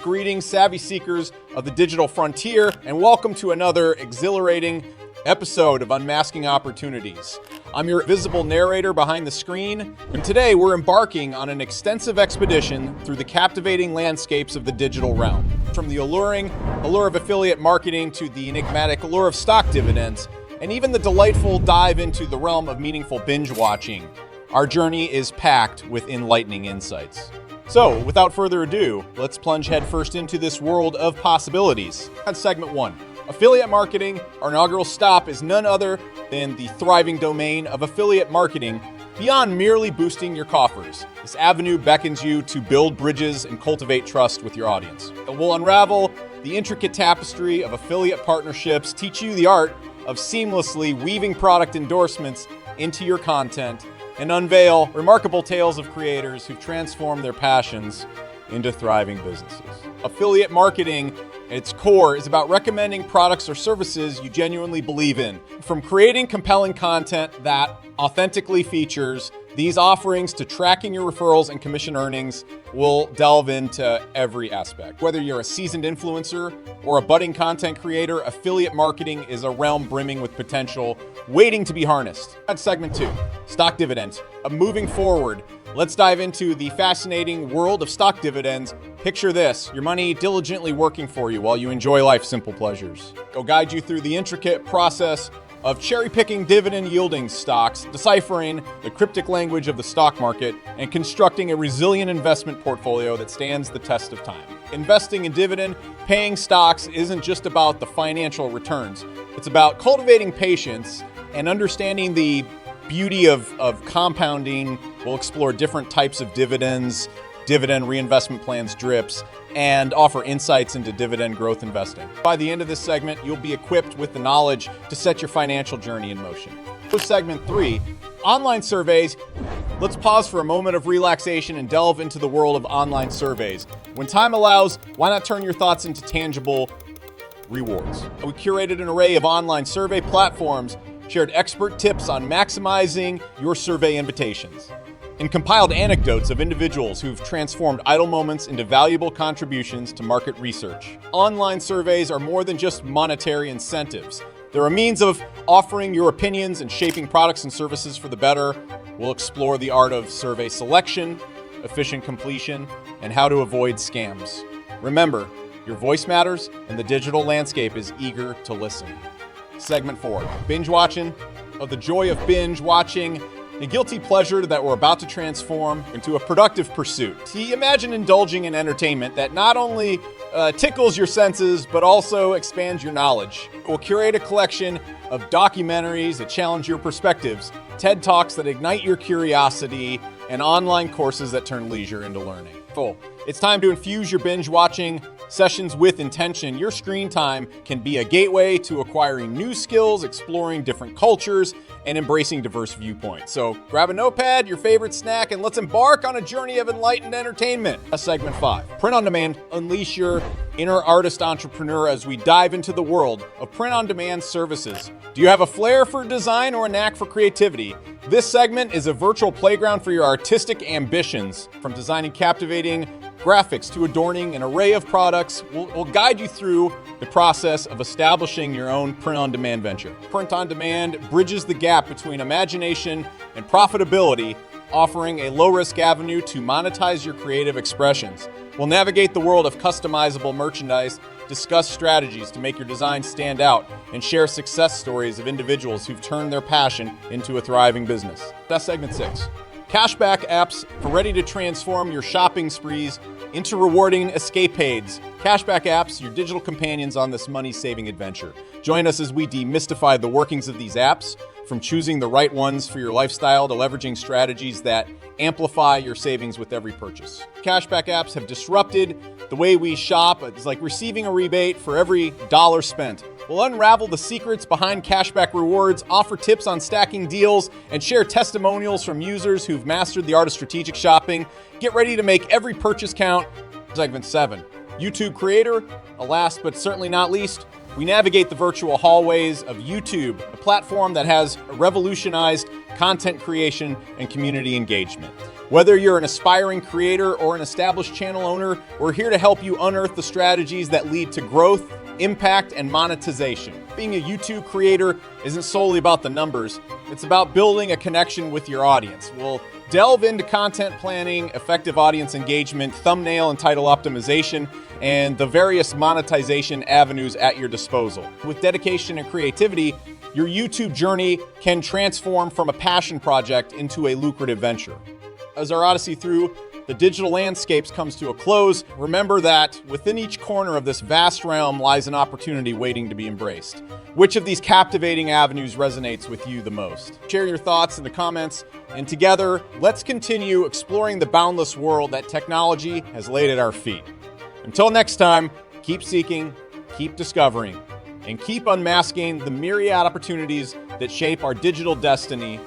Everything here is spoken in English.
Greetings, savvy seekers of the digital frontier, and welcome to another exhilarating episode of Unmasking Opportunities. I'm your visible narrator behind the screen, and today we're embarking on an extensive expedition through the captivating landscapes of the digital realm. From the alluring allure of affiliate marketing to the enigmatic allure of stock dividends, and even the delightful dive into the realm of meaningful binge watching, our journey is packed with enlightening insights. So, without further ado, let's plunge headfirst into this world of possibilities. On segment 1, affiliate marketing, our inaugural stop is none other than the thriving domain of affiliate marketing beyond merely boosting your coffers. This avenue beckons you to build bridges and cultivate trust with your audience. It will unravel the intricate tapestry of affiliate partnerships, teach you the art of seamlessly weaving product endorsements into your content, and unveil remarkable tales of creators who've transformed their passions into thriving businesses. Affiliate marketing, at its core, is about recommending products or services you genuinely believe in. From creating compelling content that authentically features these offerings to tracking your referrals and commission earnings, we'll delve into every aspect. Whether you're a seasoned influencer or a budding content creator, affiliate marketing is a realm brimming with potential waiting to be harnessed. That's segment 2, stock dividends. Moving forward, let's dive into the fascinating world of stock dividends. Picture this, your money diligently working for you while you enjoy life's simple pleasures. I'll guide you through the intricate process of cherry-picking dividend-yielding stocks, deciphering the cryptic language of the stock market, and constructing a resilient investment portfolio that stands the test of time. Investing in dividend-paying stocks isn't just about the financial returns. It's about cultivating patience and understanding the beauty of compounding. We'll explore different types of dividends, dividend reinvestment plans, drips, and offer insights into dividend growth investing. By the end of this segment, you'll be equipped with the knowledge to set your financial journey in motion. For segment 3, online surveys. Let's pause for a moment of relaxation and delve into the world of online surveys. When time allows, why not turn your thoughts into tangible rewards? We curated an array of online survey platforms, shared expert tips on maximizing your survey invitations, and compiled anecdotes of individuals who've transformed idle moments into valuable contributions to market research. Online surveys are more than just monetary incentives. They're a means of offering your opinions and shaping products and services for the better. We'll explore the art of survey selection, efficient completion, and how to avoid scams. Remember, your voice matters, and the digital landscape is eager to listen. Segment 4, binge watching. Of the joy of binge watching, a guilty pleasure that we're about to transform into a productive pursuit. See, imagine indulging in entertainment that not only tickles your senses, but also expands your knowledge. We'll curate a collection of documentaries that challenge your perspectives, TED Talks that ignite your curiosity, and online courses that turn leisure into learning. It's time to infuse your binge watching sessions with intention. Your screen time can be a gateway to acquiring new skills, exploring different cultures, and embracing diverse viewpoints. So grab a notepad, your favorite snack, and let's embark on a journey of enlightened entertainment. Segment 5, print on demand. Unleash your inner artist entrepreneur as we dive into the world of print on demand services. Do you have a flair for design or a knack for creativity? This segment is a virtual playground for your artistic ambitions. From designing captivating graphics to adorning an array of products, we'll guide you through the process of establishing your own print-on-demand venture. Print-on-demand bridges the gap between imagination and profitability, offering a low-risk avenue to monetize your creative expressions. We'll navigate the world of customizable merchandise, discuss strategies to make your design stand out, and share success stories of individuals who've turned their passion into a thriving business. That's segment 6. Cashback apps for ready to transform your shopping sprees into rewarding escapades. Cashback apps, your digital companions on this money-saving adventure. Join us as we demystify the workings of these apps, from choosing the right ones for your lifestyle to leveraging strategies that amplify your savings with every purchase. Cashback apps have disrupted the way we shop. It's like receiving a rebate for every dollar spent. We'll unravel the secrets behind cashback rewards, offer tips on stacking deals, and share testimonials from users who've mastered the art of strategic shopping. Get ready to make every purchase count. Segment 7, YouTube creator. Last but certainly not least, we navigate the virtual hallways of YouTube, a platform that has revolutionized content creation and community engagement. Whether you're an aspiring creator or an established channel owner, we're here to help you unearth the strategies that lead to growth, impact, and monetization. Being a YouTube creator isn't solely about the numbers, it's about building a connection with your audience. We'll delve into content planning, effective audience engagement, thumbnail and title optimization, and the various monetization avenues at your disposal. With dedication and creativity, your YouTube journey can transform from a passion project into a lucrative venture. As our odyssey through the digital landscapes comes to a close, remember that within each corner of this vast realm lies an opportunity waiting to be embraced. Which of these captivating avenues resonates with you the most? Share your thoughts in the comments, and together, let's continue exploring the boundless world that technology has laid at our feet. Until next time, keep seeking, keep discovering, and keep unmasking the myriad opportunities that shape our digital destiny